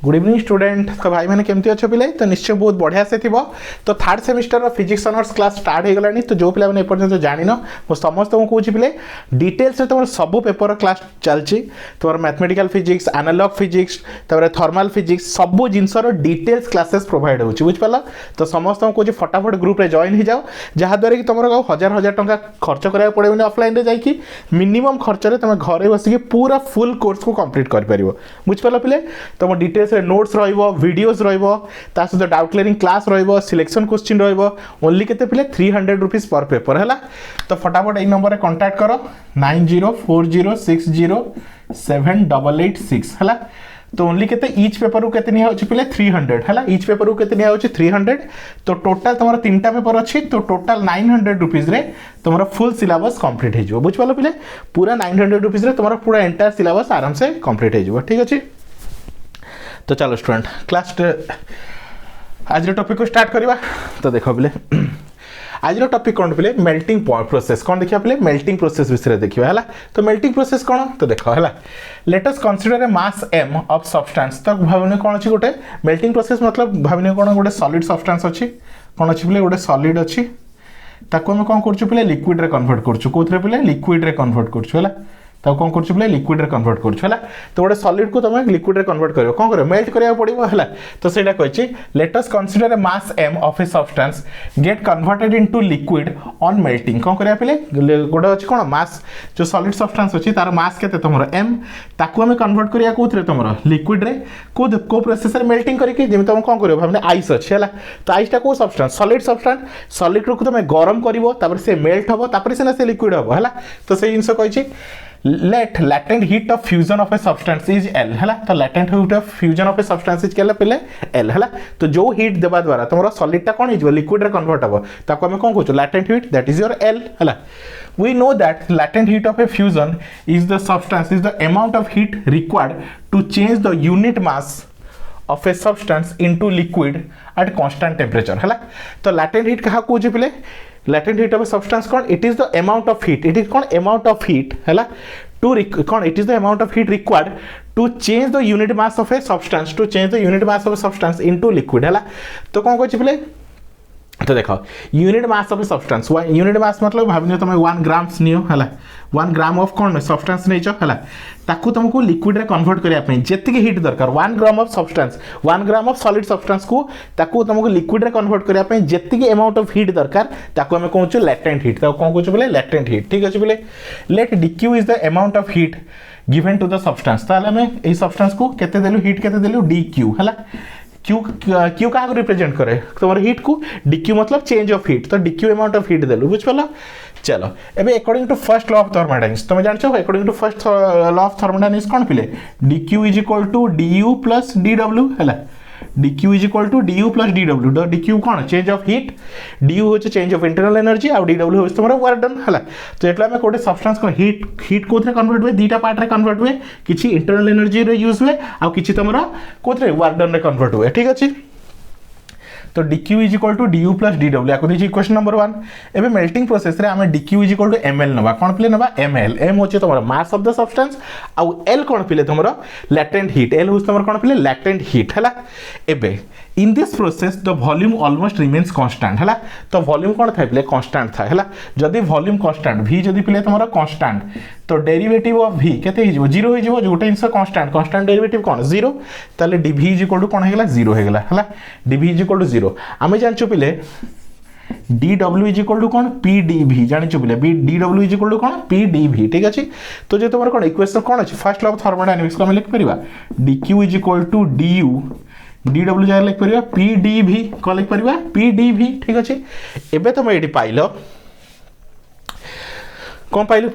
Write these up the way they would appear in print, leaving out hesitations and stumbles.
Good evening student. तो भाई मैंने केमती अच्छे पिले तो निश्चय बहुत बढ़िया से थी। तो third semester physics honours class start हो गलानी। तो जो पिला मैंने एपर्यंत जान मो समस्त को कहूँ पिले डिटेल्स तुम सब पेपर क्लास चलती। तुम mathematical physics, analog physics, thermal physics सब जिनसर डिटेल्स क्लासेस प्रोवाइड हो बुझिपाल। तो समस्त को कहूँ फटाफट ग्रुप रे जॉइन हो जाओ, जहाँद्वारा कि तुम हजार हजार टंका खर्च करा पड़े ऑफलाइन जाकि मिनिमम खर्च में तुम घरे बसिक पूरा फुल कोर्स को कंप्लीट कर पार बुझिपाल पिले। तुम डिटेल्स नोट्स वीडियोस सहित doubt clearing class selection question only केते पिले 300 रुपीज पर पेपर है। तो फटाफट यही नंबर कांटेक्ट करो 9040607886 है। तो ओनली केते ईच पेपर को केते निया होची पिले 300 है। ईच पेपर को केते निया होची 300। तो टोटल तुम तीनटा पेपर अच्छी तो टोटल 900 रुपीज रे तुम फुल सिलेबस कंप्लीट हो बुझिपाल पिले। पूरा 900 रुपीज रे तुम पूरा एंटायर सिलेबस आराम से कंप्लीट हो ठीक अच्छे। तो चलो स्टूडेंट क्लास आज टॉपिक को स्टार्ट करवा। तो देखो पिले आज टॉपिक कौन पिले मेल्टिंग प्रोसेस कौन देखिए पिले मेल्टिंग प्रोसेस विषय देखिए है। तो मेल्टिंग प्रोसेस कौन तो देखो है let us consider a mass m of substance. तो भावने कौन अच्छी गोटे मेल्टिंग प्रोसेस मतलब भावने कौन गोटे सॉलिड सब्सटेंस अच्छी कौन अच्छी पिले गोटे सॉलिड अच्छी ताको हम कौन करछु पिले लिक्विड रे कन्वर्ट करछु कोथरे पिले लिक्विड रे कन्वर्ट करछु है। तो कौन कर लिक्विड रे कन्वर्ट कर तो गोटे सॉलिड को तुम लिक्विड रे कन्वर्ट कर कौन कर मेल्ट करा पड़ो है। तो सेटा कही let us consider a mass m of a substance get converted into liquid on melting. कौन करा पे गोटे अच्छी कौन मास जो सॉलिड सब्सटेंस अच्छी तार मास केते तुम m ताकू आम कन्वर्ट करिया कोथरे तुम लिक्विड रे को प्रोसेस रे मेल्टिंग करके जेमि तुम कौन करियो भाबने आइस अच्छी है। तो आइसटा को सब्सटेंस सॉलिड को तुम गरम करिवो तापर से मेल्ट हबो तापर से ना से लिक्विड हबो है। तो से जिंस कही let latent heat of fusion of a substance is L है। तो latent heat of fusion of a substance is पहले L है। तो जो हीट देवा द्वारा तुम सॉलिड टा कौन हो लिक्विड रे कन्वर्ट हम ताको हम कौन कहूँ latent heat that is your L है। we know that latent heat of a fusion is the amount of heat required to change the unit mass of a substance into liquid at constant temperature है। तो latent heat कहा कहूँ पिले latent heat of a substance कौन it is the amount of heat it is कौन amount of heat है to कौन it is the amount of heat required to change the unit mass of a substance into liquid है। तो कौन कहछि पिले तो देखो unit mass of substance unit mass मतलब भाविनो तुम 1 ग्राम्स नियो है 1 ग्राम ऑफ कौन सब्सटेंस नहीं है ताकू तुमको लिक्विड रे कन्वर्ट करने जेतिक हीट दरकार 1 gram of substance 1 gram of solid substance को ताकू तुमको लिक्विड रे कन्वर्ट करने जेतिक अमाउंट ऑफ हीट दरकार ताकू हम कहूँ लेटेंट हीट। तो कौन कहूँ बोले लेटेंट हीट ठीक अच्छे बोले let dq is the amount of heat given to the substance. ताले हमें ए सब्सटेंस को केते देलु हीट केते देलु dq है। क्यू क्यू क्या रिप्रेजेंट करे तुम हीट को dq मतलब चेंज ऑफ हीट। तो dq अमाउंट ऑफ हीट देलु बुझ पालो। चलो एबे according to first law of thermodynamics तुम जानछो according to first law of thermodynamics कौन पिले dq is equal to du plus dw है। dq is equal to du plus dw the dq कौन चेंज ऑफ हीट du होचे change of internal energy आ dw होचे तुमरा work done है। तो एटला में कोटे सब्सटेंस को हीट कोथरे कन्वर्ट हुए दीटा पार्ट रे कन्वर्ट हुए किछि इंटरनल एनर्जी रे यूज हुए आ किछि तुमरा कोथरे वर्क डन रे कन्वर्ट हुए ठीक अछि। तो dq is equal to du plus dw या कोथि इक्वेशन नंबर 1। एबे मेल्टिंग प्रोसेस रे हमें dq is equal to ml नबा कौन पिले नबा ml m होचे तुमरा मास ऑफ द सब्सटेंस आ l कौन पिले तुमरा लेटेंट हीट l होचे तुमरा कौन पिले लेटेंट हीट है। एबे in this process the volume almost remains constant है। तो वॉल्यूम कौन था पिले कांस्टेंट था है। जदि वॉल्यूम कांस्टेंट v जदि पिले तुमरा कांस्टेंट तो डेरिवेटिव ऑफ v केते हिजो 0 हिजो जोटे इंस कांस्टेंट डेरिवेटिव कौन 0 ताले dv इज इक्वल टू कौन हेगला 0 हेगला है। dv इज इक्वल टू 0 आमे जानचो पिले dw इज इक्वल टू कौन pdv जानिचो पिले dw इज इक्वल टू कौन pdv ठीक अछि। तो जे तुमरा कौन इक्वेशन कौन अछि फर्स्ट लॉ ऑफ थर्मोडायनामिक्स को हम लिख परिबा dq is equal to du dw जाय लिख परिबा pdv को लिख परिबा pdv ठीक अछि। एबे तुम एडी पाइलो कौन पाइलु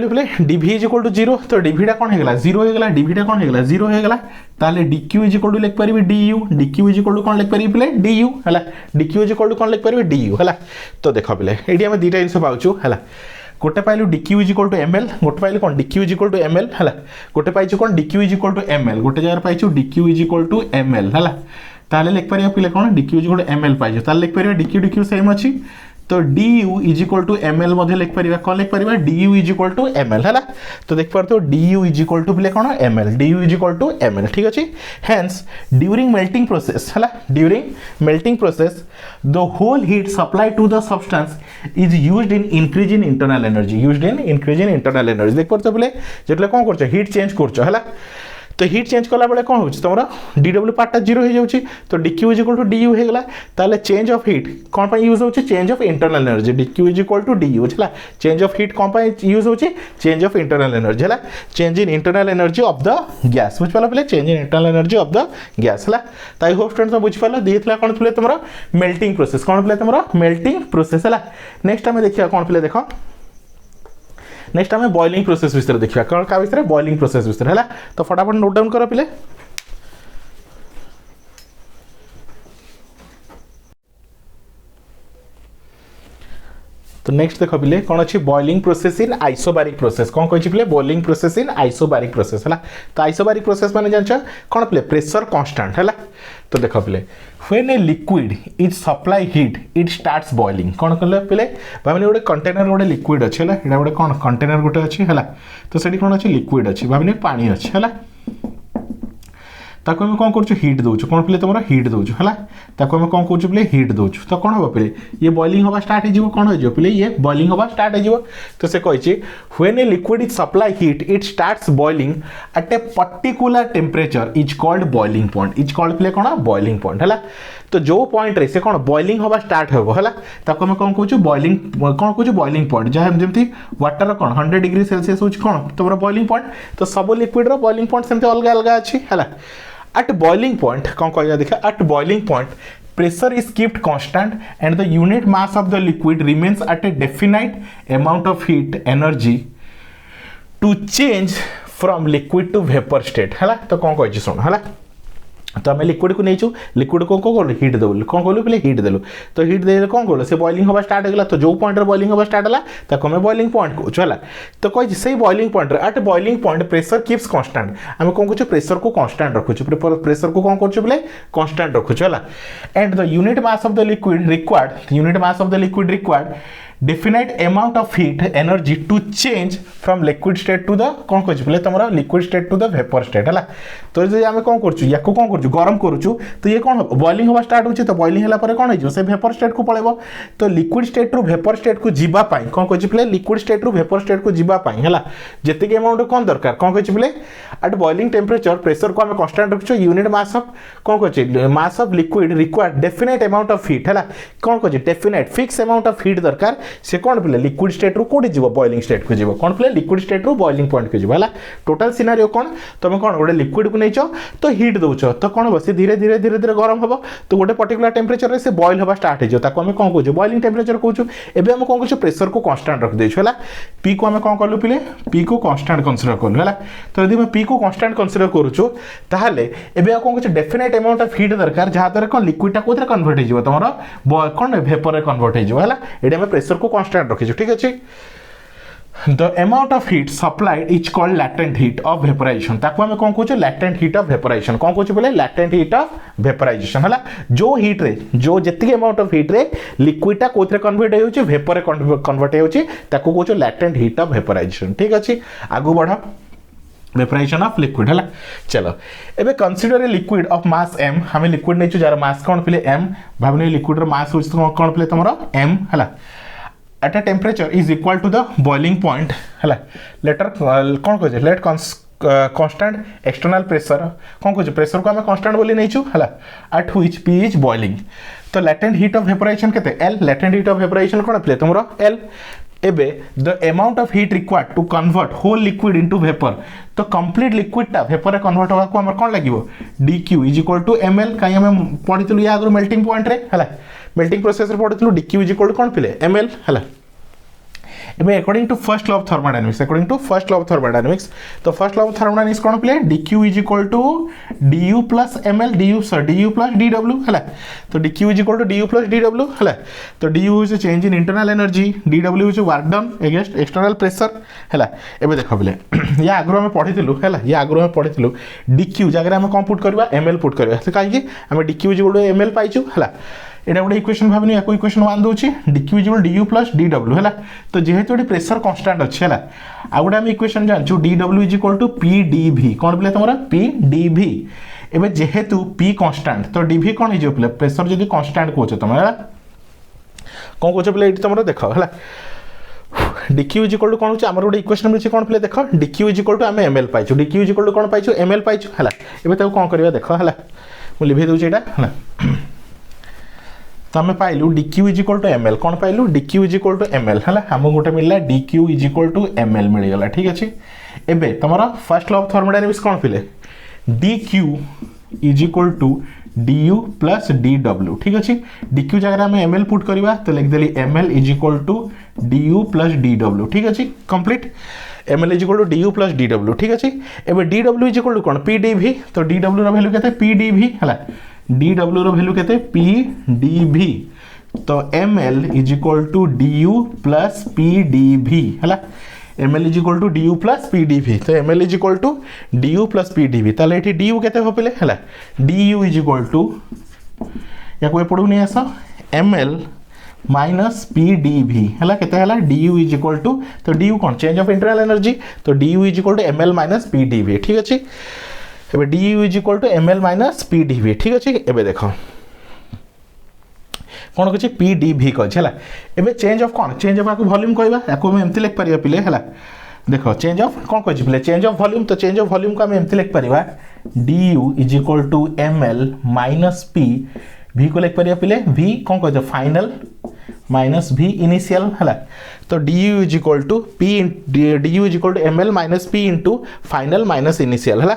बोले dv इज इक्वल टू 0 तो dv टा कौन हेगला 0 हेगला dv टा कौन हेगला 0 हेगला ताले dq इज इक्वल टू लिख परिबी du dq is equal to कौन लिख परिबी बोले du हला dq इज इक्वल टू कौन लिख परिबी du हला। तो देखो बोले एडी हम दीटा जिंस पाउछु हला गोटे पाइलु dq is equal to ml गोटे पाइलु कौन dq is equal to ml हला गोटे पाइछु कौन dq is equal to ml गोटे जगह पाइछु dq is equal to ml हला ताले लिख परिबा पिले कौन dq is equal to ml पाइछु ताले लिख परिबा dq सेम अछि। तो du is equal to ml मध्ये लिख परिबा कोन लिख परिबा du is equal to ml हला तो देख पारतो du इज इक्वल टू बोले कोन ml du is equal to ml ठीक अछि हेंस ड्यूरिंग मेल्टिंग प्रोसेस हला during melting process the whole heat supply to the substance is used in increase in internal energy देख पारतो बोले जेतले कोन करछ heat change करछ हला तो हीट चेंज कला बेले कौन होची तुमरा dw पार्ट 0 हो जाउची तो dq is equal to du हे गला ताले चेंज ऑफ हीट कोन पय यूज होची change of internal energy dq is equal to du हला चेंज ऑफ हीट कोन पय यूज होची चेंज ऑफ इंटरनल एनर्जी हला change in internal energy of the gas बुझ पाला पले change in internal energy of the gas हला ताई होप स्टूडेंट्स बुझ पाला देथला कोन पले तुमरा मेल्टिंग प्रोसेस कोन पले तुमरा मेल्टिंग प्रोसेस हला नेक्स्ट हमें देखिया कोन पले देखो नेक्स्ट हमें बॉइलिंग प्रोसेस विषय देखिया कौन का विषय बॉइलिंग प्रोसेस विषय है तो फटाफट नोट डाउन करो पिले तो नेक्स्ट देखो पिले कौन अच्छी boiling process in isobaric process कौन कहि पिले boiling process in isobaric process है तो आइसोबारिक प्रोसेस माने जानछ कौन पिले प्रेशर कांस्टेंट है तो देखो पिले when a liquid is supply heat it starts boiling कौन कहले पिले भाबनी गोटे कंटेनर गोटे लिक्विड अच्छे है एटा गोटे कौन कंटेनर गोटे अच्छी है तो सेठी कौन अच्छे लिक्विड अच्छी भाबनी पानी अच्छे है ताको हम कौन कर हीट दौचु कौन पिले तुम हीट दौचु है ताको हम कौन कर हीट दौचु तो कौन हम पिले ये बॉइलिंग हवा स्टार्ट हो कौन हो पिले ये बॉइलिंग हवा स्टार्ट हो तो से कही when a liquid is supply heat it starts boiling at a particular temperature is called boiling point is called पिले कौन बॉइलिंग पॉइंट है तो जो पॉइंट रे से कौन बॉइलिंग हवा स्टार्ट हो है ताको हम कौन कहूँ बॉइलिंग कौन कहूँ बॉइलिंग पॉइंट जहाँ जमी वाटर कौन 100 डिग्री सेल्सियस हो कौन तुम बॉइलिंग पॉइंट तो सब लिक्विड बॉइलिंग पॉइंट सेमती अलग अलग अच्छी है at boiling point कौन कहया देखा at boiling point pressure is kept constant and the unit mass of the liquid remains at a definite amount of heat energy to change from liquid to vapor state है तो कौन कहि सुन है तो आम liquid को नहीं लिक्विड को कौन हीट देलु कौन कहलु पहले हीट देलु तो हीट देले कौन कहलु से बॉइलिंग हवा स्टार्ट होगा तो जो पॉइंट बॉइलिंग हवा स्टार्ट है ताको हमें बॉइलिंग पॉइंट कहूँ है तो कही से boiling point at boiling point pressure keeps constant आम कौन कहूँ प्रेशर को कांस्टेंट रखुचु प्रेशर को कौन कर कांस्टेंट रखुचु है and the unit mass of the liquid required definite amount of heat energy to change from liquid state to the कौन कहछि पहले तुमरा liquid state to the vapor state है तो जे आमे कौन करछु या को कौन करछु गरम करछु तो ये कौन बॉइलिंग हवा स्टार्ट होछि तो बॉइलिंग हला पर कौन हो से वेपर स्टेट को पळेबो तो लिक्विड स्टेट रु वेपर स्टेट को जीवा पाई कौन कहछि पहले लिक्विड स्टेट रु वेपर स्टेट को जीवा पाई हला जति के अमाउंट कौन दरकार कौन कहछि पहले एट बॉइलिंग टेम्परेचर प्रेशर को आमे कांस्टेंट रखछु यूनिट मास ऑफ कौन कहछि mass of liquid required definite amount of heat हला कौन कहछि definite fix amount of heat दरकार से कौन पहले लिक्विड स्टेट रु कोडी जीवो बॉइलिंग स्टेट को जीवो कौन पहले लिक्विड स्टेट रु बॉइलिंग पॉइंट को जीवो हला टोटल सिनेरियो कौन तुम कौन गोटे लिक्विड को नहींच तो हीट दौच तो कौन हम से धीरे धीरे धीरे धीरे गरम हम तो गोटे पर्टिकुलर टेम्परेचर रे से बॉइल हवा स्टार्ट हो ताको हम कौन कहूँ बॉइलिंग टेम्परेचर कहूँ एबे हम कौन कहूँ प्रेशर को कांस्टेंट रख देछु हला पी को हम कौन कलु पिले पी को कांस्टेंट कंसीडर कलु हला तो यदि हम पी को कांस्टेंट कंसीडर करूछु ताहले एबे कौन कहूँ डेफिनेट अमाउंट ऑफ हीट दरकार जहाँ द्वारा कौन लिक्विड टा कोथरे कन्वर्ट हो जिवो तमरो कौन वेपर रे कन्वर्ट हो जिवो हला एडे हम प्रेशर को कांस्टेंट रखिछु ठीक अछि The amount of heat supplied is called latent heat of vaporization ताको हम कौन कहूँ latent heat of vaporization कौन कहूँ बोले latent heat of vaporization है जो हीट रे जो जितकी अमाउंट ऑफ हीट रे लिक्विड टा कोथरे कन्वर्ट होउची वेपर रे कन्वर्ट होउची ताको कहूँ latent heat of vaporization ठीक अछि आगु बढ़ वेपराइजेशन ऑफ लिक्विड है चलो एबे consider a liquid of mass m हमें लिक्विड नहीं जार मास कौन पिले m भाबने लिक्विड रो मास होछ कौन पिले तमरो m है at a temperature is equal to the boiling point है लेटर कौन कहे लेट constant external pressure कौन कहे प्रेशर को हमें constant बोली नहीं छु है at which p is boiling तो latent heat of vaporization केते L latent heat of vaporization कौन पिले तुमरो L एबे the amount of heat required to convert whole liquid into vapor तो complete liquid टा vapor रे convert होगा को हमर कौन लागिवो dq is equal to ml काई हम पढितलु या अगर melting point रे हला melting process रे पढितलु dq is equal to कौन पिले ml हला एबे according to first law of thermodynamics तो फर्स्ट लॉ ऑफ थर्मोडायनामिक्स कौन पिले dq is equal to du plus ml du plus dw हला तो dq is equal to du plus dw हला तो du is a change in internal energy dw is work done against external pressure हला एबे देखो पिले या आगरो हम पढितलु हला या आगरो हम पढितलु dq जगह हम कोन पुट करबा ml पुट करबा तो काहे कि हम dq is equal to ml पाइछु हला एटा गोटे इक्वेशन भावनी या equation 1 दूची dq is equal du plus dw है। तो जेहेतु ये प्रेशर कांस्टेंट अच्छे है आ गोटे आम इक्वेशन जानचु dw is equal to pdv कौन बोले तुम pdv एवं जेहेतु p कांस्टेंट तो dv कौन हो पे प्रेशर जब कांस्टेंट कौच तुम है कौन कौच पे तुम देख है dq इज इक्वल टू कौन होची हमर गोटे इक्वेशन मिलछि कौन पे देख dq इज इक्वल टू आम ml पाइछु dq इज इक्वल टू कौन पाइछु ml पाइछु है एबे ताको कौन करबा देख है मु लिभे दउछि एटा है तो आम पाइलु dq is equal to ml कौन पाइलु dq is equal to ml है हम गोटे मिलला dq is equal to ml मिल गला ठीक अछि एबे तमरा फर्स्ट लॉ ऑफ थर्मोडायनामिक्स कौन पिले dq is equal to du plus dw ठीक अछि dq जगह में ml पुट करबा तो लिख देली ml is equal to du plus dw ठीक अछि complete ml is equal to du plus dw ठीक अछि एबे dw इज इक्वल टू कोन pdv तो dw रो वैल्यू केते pdv हला dw रो वैल्यू केते pdv तो ml is equal to du plus pdv हला ml is equal to du plus pdv तो ml is equal to du plus pdv ताले एठी du केते हो पेले हला du इज इक्वल टू या कोई पढू नै आसा ml माइनस pdv हला केते हला du इज इक्वल टू तो du कोन चेंज ऑफ इंटरनल एनर्जी तो du is equal to ml minus pdv ठीक अछि एबे du is equal to ml minus pdv ठीक अछि एबे देखो कौन कह pdv कह एबे चेंज ऑफ कौन चेंज ऑफ आपको वॉल्यूम कहबा याको हम एमती लिख परिया पिले हला देखो चेंज ऑफ कौन कह पिले चेंज ऑफ वॉल्यूम तो चेंज ऑफ वॉल्यूम को हम एमती लिख परिया du is equal to ml minus p v को लिख परिया पिले v कौन कह फाइनल माइनस v इनिशियल हला तो du is equal to p du is equal to ml minus p into final minus initial हला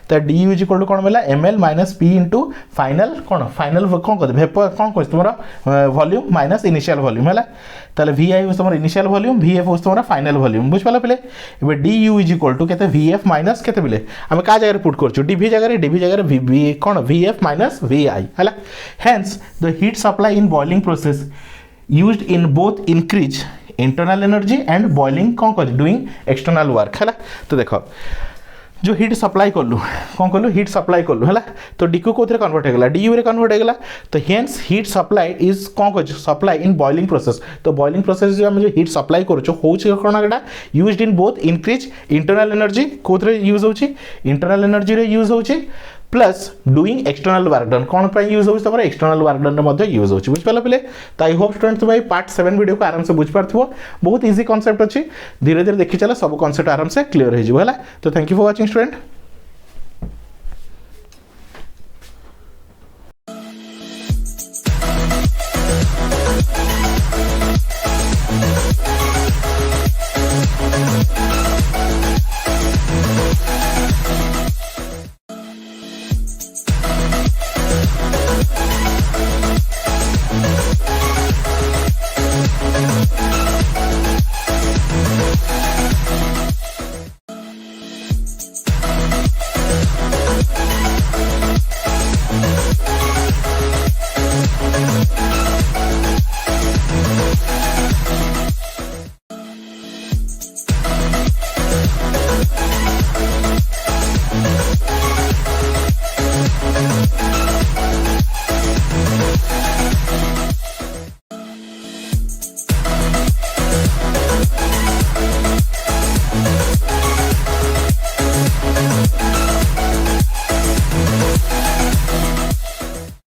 तो du इज इक्वल टू कौन मिला ml minus p into final कौन फाइनल कौन कह वेपर कौन कह तुम वॉल्यूम माइनस इनिशियल वॉल्यूम हला ताले vi हो तुम इनिशियल वॉल्यूम vf हो तुम फाइनल वॉल्यूम बुझ पाला पले एबे du इज इक्वल टू केते vf माइनस केते बिले हम का जगह पुट करछु dv जगह v कौन vf माइनस vi हला hence the heat supply in boiling process used in both increase internal energy and boiling कौन कर doing external work है तो देखो जो हीट सप्लाई कलु कौन कलु हीट सप्लाई कलु है तो dq को कन्वर्ट होगला du रे कन्वर्ट होगला तो हेंस हीट सप्लाई इज कौन कर सप्लाई इन बॉइलिंग प्रोसेस तो बॉइलिंग प्रोसेस जो हम जो हीट सप्लाई करछो होछि कोन एटा used in both increase internal energy कोथरे यूज होछि इंटरनल एनर्जी रे यूज होछि plus doing external work done कौन पर यूज होछि तमरा एक्सटर्नल वर्क डन मध्ये यूज होछि बुझ पाला पले तो आई होप स्टूडेंट तुम पार्ट 7 वीडियो को आराम से बुझ पारथिबो बहुत इजी कांसेप्ट अछि धीरे धीरे देखि चला सब कांसेप्ट आराम से क्लियर हो जिवो हला तो thank you for watching student.